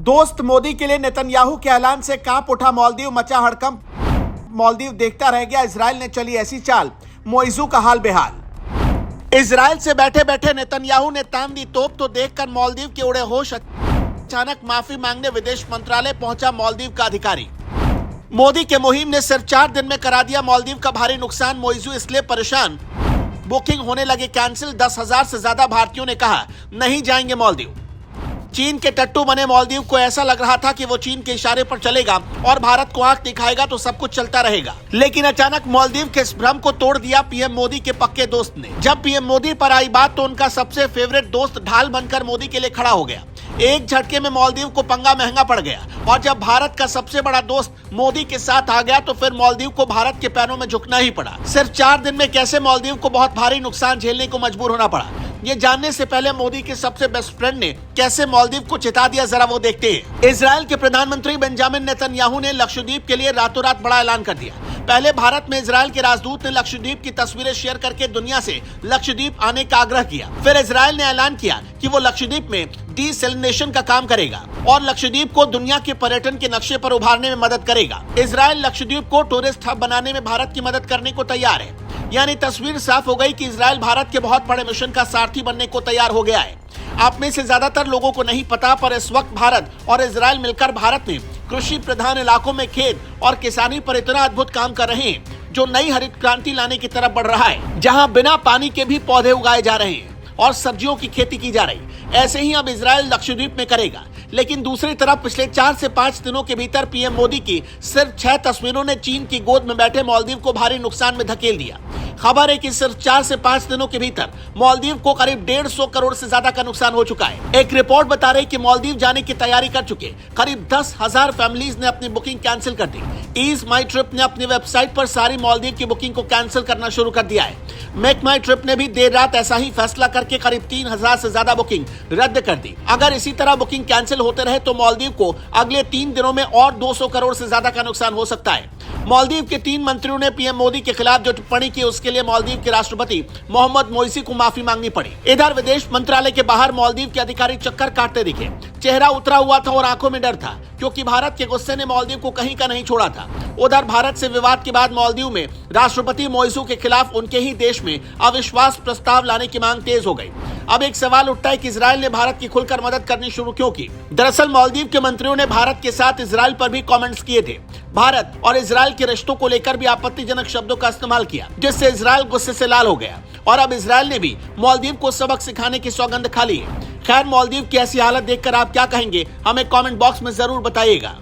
दोस्त मोदी के लिए नेतन्याहू के ऐलान से कांप उठा मालदीव, मचा हड़कंप। मालदीव देखता रह गया, इजराइल ने चली ऐसी चाल, मोइजू का हाल बेहाल। इजराइल से बैठे बैठे नेतन्याहू ने तान दी तोप तो देखकर मालदीव के उड़े होश। अचानक माफी मांगने विदेश मंत्रालय पहुंचा मालदीव का अधिकारी। मोदी के मुहिम ने सिर्फ 4 दिन में करा दिया मालदीव का भारी नुकसान, मोइजू इसलिए परेशान। बुकिंग होने लगे कैंसिल, 10,000 से ज्यादा भारतीयों ने कहा नहीं जाएंगे मालदीव। चीन के टट्टू बने मालदीव को ऐसा लग रहा था कि वो चीन के इशारे पर चलेगा और भारत को आंख दिखाएगा तो सब कुछ चलता रहेगा। लेकिन अचानक मालदीव के इस भ्रम को तोड़ दिया पीएम मोदी के पक्के दोस्त ने। जब पीएम मोदी पर आई बात तो उनका सबसे फेवरेट दोस्त ढाल बनकर मोदी के लिए खड़ा हो गया। एक झटके में मालदीव को पंगा महंगा पड़ गया और जब भारत का सबसे बड़ा दोस्त मोदी के साथ आ गया तो फिर मालदीव को भारत के पैरों में झुकना ही पड़ा। सिर्फ 4 दिन में कैसे मालदीव को बहुत भारी नुकसान झेलने को मजबूर होना पड़ा, ये जानने से पहले मोदी के सबसे बेस्ट फ्रेंड ने कैसे मालदीव को चिता दिया, जरा वो देखते हैं। इजराइल के प्रधानमंत्री बेंजामिन नेतन्याहू ने लक्षद्वीप के लिए रातों रात बड़ा ऐलान कर दिया। पहले भारत में इजराइल के राजदूत ने लक्षद्वीप की तस्वीरें शेयर करके दुनिया से लक्षद्वीप आने का आग्रह किया। फिर इजराइल ने ऐलान किया कि वो लक्षद्वीप में डीसैलिनेशन का काम करेगा और लक्षद्वीप को दुनिया के पर्यटन के नक्शे पर उभारने में मदद करेगा। इजराइल लक्षद्वीप को टूरिस्ट हब बनाने में भारत की मदद करने को तैयार है। यानी तस्वीर साफ हो गई कि इजराइल भारत के बहुत बड़े मिशन का सारथी बनने को तैयार हो गया है। आप में से ज्यादातर लोगों को नहीं पता, पर इस वक्त भारत और इजराइल मिलकर भारत में कृषि प्रधान इलाकों में खेत और किसानी पर इतना अद्भुत काम कर रहे हैं जो नई हरित क्रांति लाने की तरफ बढ़ रहा है, जहां बिना पानी के भी पौधे उगाए जा रहे हैं और सब्जियों की खेती की जा रही। ऐसे ही अब इजराइल लक्षद्वीप में करेगा। लेकिन दूसरी तरफ पिछले 4 से 5 दिनों के भीतर पीएम मोदी की सिर्फ 6 तस्वीरों ने चीन की गोद में बैठे मालदीव को भारी नुकसान में धकेल दिया। खबर है कि सिर्फ 4 से 5 दिनों के भीतर मालदीव को करीब 150 करोड़ से ज्यादा का नुकसान हो चुका है। एक रिपोर्ट बता रही कि मालदीव जाने की तैयारी कर चुके करीब 10,000 फैमिलीज ने अपनी बुकिंग कैंसिल कर दी। ईज माई ट्रिप ने अपनी वेबसाइट पर सारी मालदीव की बुकिंग को कैंसिल करना शुरू कर दिया है। मेक माई ट्रिप ने भी देर रात ऐसा ही फैसला करके करीब 3,000 से ज्यादा बुकिंग रद्द कर दी। अगर इसी तरह बुकिंग कैंसिल होते रहे तो मालदीव को अगले 3 दिनों में और 200 करोड़ से ज्यादा का नुकसान हो सकता है। मालदीव के 3 मंत्रियों ने पीएम मोदी के खिलाफ जो टिप्पणी की उसके लिए मालदीव के राष्ट्रपति मोहम्मद मोइसी को माफी मांगनी पड़ी। इधर विदेश मंत्रालय के बाहर मालदीव के अधिकारी चक्कर काटते दिखे। चेहरा उतरा हुआ था और आंखों में डर था, क्योंकि भारत के गुस्से ने मालदीव को कहीं का नहीं छोड़ा था। उधर भारत से विवाद के बाद मालदीव में राष्ट्रपति मोइसू के खिलाफ उनके ही देश में अविश्वास प्रस्ताव लाने की मांग तेज हो गई। अब एक सवाल उठता है कि इजराइल ने भारत की खुलकर मदद करनी शुरू क्यों की। दरअसल मालदीव के मंत्रियों ने भारत के साथ इजराइल पर भी कमेंट्स किए थे। भारत और इजराइल के रिश्तों को लेकर भी आपत्तिजनक शब्दों का इस्तेमाल किया, जिससे इजराइल गुस्से से लाल हो गया और अब इजराइल ने भी मालदीव को सबक सिखाने की सौगंध खा ली है। खैर, मालदीव की ऐसी हालत देखकर आप क्या कहेंगे, हमें कमेंट बॉक्स में जरूर बताइएगा।